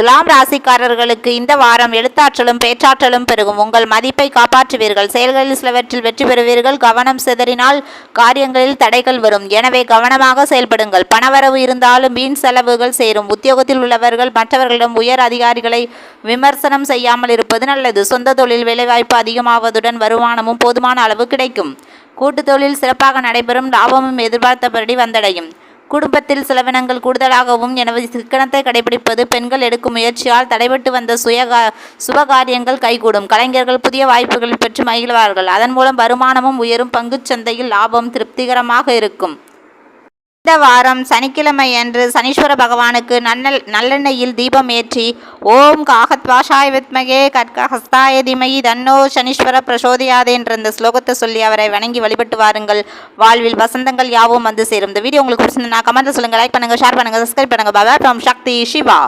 துலாம் ராசிக்காரர்களுக்கு இந்த வாரம் எழுத்தாற்றலும் பேச்சாற்றலும் பெருகும். உங்கள் மதிப்பை காப்பாற்றுவீர்கள். செயல்களில் சிலவற்றில் வெற்றி பெறுவீர்கள். கவனம் சிதறினால் காரியங்களில் தடைகள் வரும். எனவே கவனமாக செயல்படுங்கள். பணவரவு இருந்தாலும் வீண் செலவுகள் சேரும். உத்தியோகத்தில் உள்ளவர்கள் மற்றவர்களிடம் உயர் அதிகாரிகளை விமர்சனம் செய்யாமல் இருப்பது நல்லது. சொந்த தொழில் வேலைவாய்ப்பு அதிகமாவதுடன் வருமானமும் போதுமான அளவு கிடைக்கும். கூட்டு தொழில் சிறப்பாக நடைபெறும். லாபமும் எதிர்பார்த்தபடி வந்தடையும். குடும்பத்தில் செலவினங்கள் கூடுதலாகவும் எனவே சிக்கனத்தை கடைபிடிப்பது. பெண்கள் எடுக்கும் முயற்சியால் தடைபட்டு வந்த சுபகாரியங்கள் கைகூடும். கலைஞர்கள் புதிய வாய்ப்புகளை பெற்று மகிழ்வார்கள். அதன் மூலம் வருமானமும் உயரும். பங்குச் சந்தையில் லாபம் திருப்திகரமாக இருக்கும். இந்த வாரம் சனிக்கிழமை அன்று சனீஸ்வர பகவானுக்கு நல்லெண்ணெயில் தீபம் ஏற்றி ஓம் காகத்வாஷாய வித்மகே கர்கஹஸ்தாய தீமஹி தன்னோ சனீஸ்வர பிரசோதயாதே என்ற இந்த ஸ்லோகத்தை சொல்லி அவரை வணங்கி வழிபட்டு வாருங்கள். வாழ்வில் வசந்தங்கள் யாவும் வந்து சேரும். இந்த வீடியோ உங்களுக்கு பிடிச்சிருந்தா கமெண்ட்ல சொல்லுங்க, லைக் பண்ணுங்க, ஷேர் பண்ணுங்க, சப்ஸ்கிரைப் பண்ணுங்க. பாபா ஃப்ரம் சக்தி சிவா.